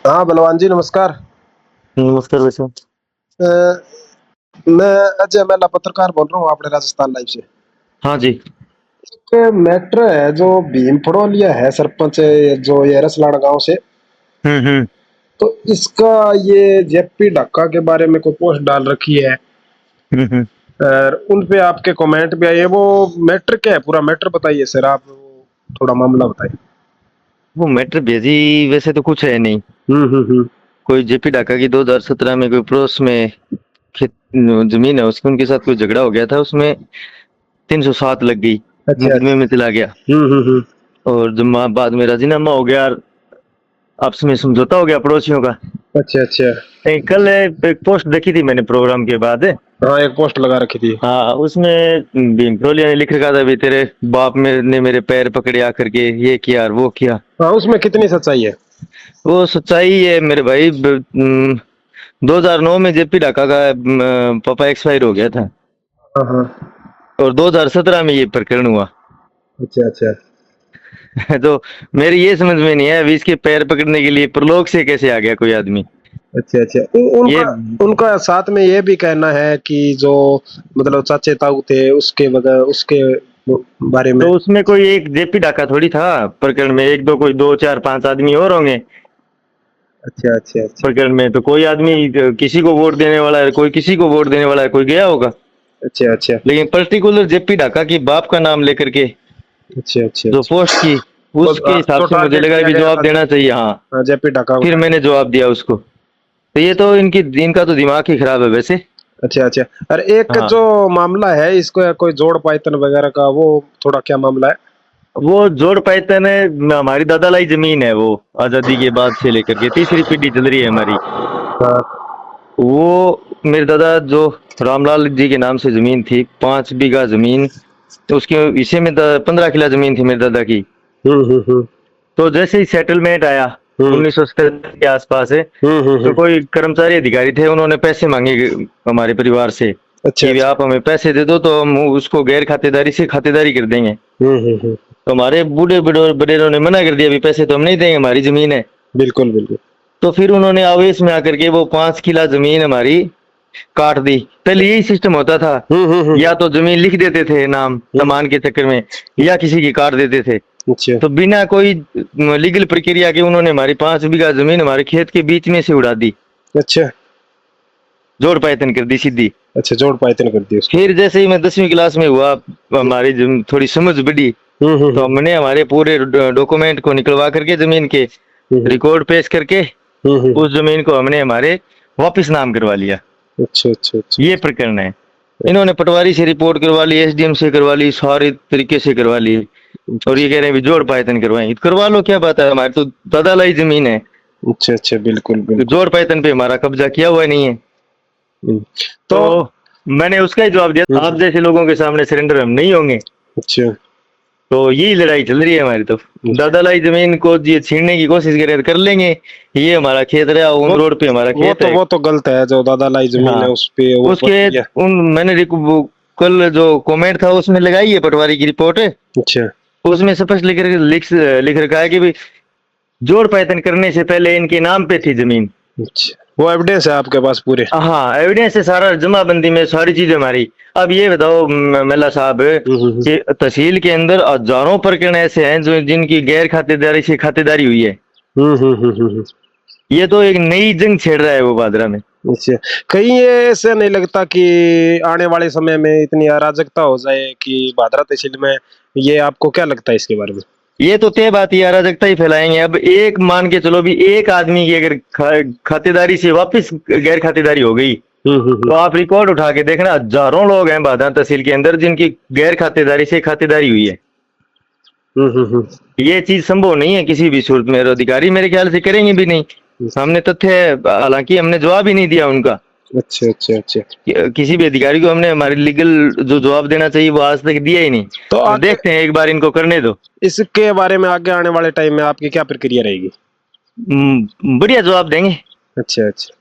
हाँ बलवान जी नमस्कार। नमस्कार वैसे। अ, मैं अजय मेला पत्रकार बोल रहा हूँ अपने राजस्थान लाइव से। हाँ जी। एक मैटर है जो भीम फड़ोलिया है सरपंच जो ये रसलाड़ गांव से। हम्म। तो इसका ये जेपी ढक्का के बारे में कोई पोस्ट डाल रखी है हम्म। और उन पे आपके कमेंट भी आए हैं। वो मैटर क्या है, पूरा मैटर बताइए सर आप, थोड़ा मामला बताइए। वो मैटर भेजी वैसे तो कुछ है नहीं। हम्म। कोई जेपी ढाका की 2017 में कोई पड़ोस में खेत जमीन है उसकी, उनके साथ कोई झगड़ा हो गया था, उसमें 307 लग गई, अच्छा। मुकदमे में चला गया। हम्म। और जब बाद में राजीनामा हो गया और आपस में समझौता हो गया पड़ोसियों का। अच्छा अच्छा। कल एक पोस्ट देखी थी मैंने प्रोग्राम के बाद। हाँ एक पोस्ट लगा रखी थी। हाँ, उसमें भीम टोलिया ने लिख रखा था भी तेरे बाप ने मेरे पैर पकड़े आकर के, ये किया और वो किया। हाँ उसमें कितनी सच्चाई है? वो सच्चाई है मेरे भाई। 2009 में जेपी ढाका का पापा एक्सपायर हो गया था हाँ हाँ। और 2017 में ये प्रकरण हुआ। अच्छा अच्छा। तो मेरी ये समझ में नहीं है अभी इसके पैर पकड़ने के लिए प्रलोक से कैसे आ गया कोई आदमी। अच्छा अच्छा। ये उनका उनका साथ में ये भी कहना है कि जो मतलब चाचे ताऊ थे उसके बगैर उसके बारे में। तो उसमें कोई एक जेपी ढाका थोड़ी था प्रकरण में, एक दो कोई दो चार पांच आदमी और होंगे अच्छा अच्छा अच्छा। प्रकरण में। तो कोई आदमी किसी को वोट देने वाला है, कोई किसी को वोट देने वाला है, कोई गया होगा। अच्छा अच्छा। लेकिन पर्टिकुलर जेपी ढाका की बाप का नाम लेकर के अच्छा अच्छा जो अच्छा। पोस्ट की, उसके हिसाब तो से मुझे टारगेट लगा किया भी गया जवाब था देना चाहिए। हाँ, जेपी ढाका को फिर मैंने टारगेट। जवाब दिया उसको। तो ये तो इनका तो दिमाग ही खराब है वैसे। अच्छा अच्छा। और एक हाँ, जो मामला है इसको कोई जोड़ पाइतन वगैरह का, वो थोड़ा क्या मामला है? वो जोड़ पाइतन है, हमारी दादालाई जमीन है, वो आजादी के बाद से लेकर के तीसरी पीढ़ी चल रही है हमारी। हाँ। वो मेरे दादा जो रामलाल जी के नाम से जमीन थी, 5 बीघा जमीन। तो उसके इसे में 15 किला जमीन थी मेरे दादा की। हम्म। तो जैसे ही सेटलमेंट आया हम्म 1977 के आसपास है, तो हम्म। कोई कर्मचारी अधिकारी थे, उन्होंने पैसे मांगे हमारे परिवार से अच्छा कि भी अच्छा। आप हमें पैसे दे दो तो हम उसको गैर खातेदारी से खातेदारी कर देंगे। हम्म। तो हमारे बूढ़े बड़ेरों ने मना कर दिया, भी पैसे तो हम नहीं देंगे, हमारी जमीन है। बिल्कुल बिल्कुल। तो फिर उन्होंने आवेश में आकर के वो 5 किला जमीन हमारी काट दी। पहले यही सिस्टम होता था, हम्म। या तो जमीन लिख देते थे नाम हम्म। सामान के चक्कर में, या किसी की काट देते थे। अच्छा तो बिना कोई लीगल प्रक्रिया के उन्होंने हमारी 5 बीघा जमीन हमारे खेत के बीच में से उड़ा दी, अच्छा जोड़ पायतन कर दी सीधी। अच्छा। जोड़ पाइतन कर दी उसको। फिर जैसे ही मैं 10वीं क्लास में हुआ, हमारी थोड़ी समझ बढ़ी, तो हम्म। हमने हमारे पूरे डॉक्यूमेंट को निकलवा करके जमीन के हम्म रिकॉर्ड पेश करके हम्म। उस जमीन को हमने हमारे वापिस नाम करवा लिया। अच्छा अच्छा अच्छा ये प्रकरण है। इन्होंने पटवारी से रिपोर्ट करवा ली, एसडीएम से करवा ली, सारे तरीके से करवा ली। और ये कह रहे हैं भी जोड़ पायतन करवाएं, करवा लो, क्या बात है, हमारी तो दादा लाई जमीन है। अच्छा अच्छा। बिल्कुल तो बिल्कुल। जोड़ पायतन पे हमारा कब्जा किया हुआ नहीं है। हम्म। तो तो मैंने उसका ही जवाब दिया, आप जैसे लोगों के सामने सरेंडर हम नहीं होंगे। अच्छा। तो यही लड़ाई चल रही है हमारी। तो दादा लाई जमीन को ये छीनने की कोशिश करे तो कर लेंगे। ये हमारा खेत रहा, वो उन रोड पे हमारा खेत है। वो तो गलत है, जो दादा लाई जमीन हाँ, है उस पे वो उसके प्रक्रिया। उन मैंने वो कल जो कमेंट था उसमें लगाई है पटवारी की रिपोर्ट है। अच्छा उसमें स्पष्ट लिख रखा है कि भी जोड़ पैतन करने से पहले इनके नाम पे थी जमीन। अच्छा। वो एविडेंस है आपके पास पूरे? हाँ, एविडेंस है सारा, जमाबंदी में सारी चीजें हमारी। अब ये बताओ मेला साहब हम्म। कि तहसील के अंदर हजारों प्रकरण ऐसे हैं जो जिनकी गैर खातेदारी से खातेदारी हुई है। हम्म। ये तो एक नई जंग छेड़ रहा है वो भादरा में। अच्छा। कहीं ये ऐसे नहीं लगता कि आने वाले समय में इतनी अराजकता हो जाए कि भादरा तहसील में? ये आपको क्या लगता है इसके बारे में? ये तो तय बात है, अराजकता ही फैलाएंगे। अब एक मान के चलो भी एक आदमी की अगर खातेदारी से वापस गैर खातेदारी हो गई, हम्म। तो आप रिकॉर्ड उठा के देखना, हजारों लोग हैं बाधा तहसील के अंदर जिनकी गैर खातेदारी से खातेदारी हुई है। हम्म। ये चीज संभव नहीं है किसी भी सूरत में, और अधिकारी मेरे ख्याल से करेंगे भी नहीं। सामने तथ्य है, हालांकि हमने जवाब ही नहीं दिया उनका। अच्छा अच्छा अच्छा। किसी भी अधिकारी को हमने हमारे लीगल जो जवाब देना चाहिए वो आज तक दिया ही नहीं। तो अब आगे देखते हैं, एक बार इनको करने दो। इसके बारे में आगे आने वाले टाइम में आपकी क्या प्रक्रिया रहेगी? बढ़िया जवाब देंगे। अच्छा अच्छा।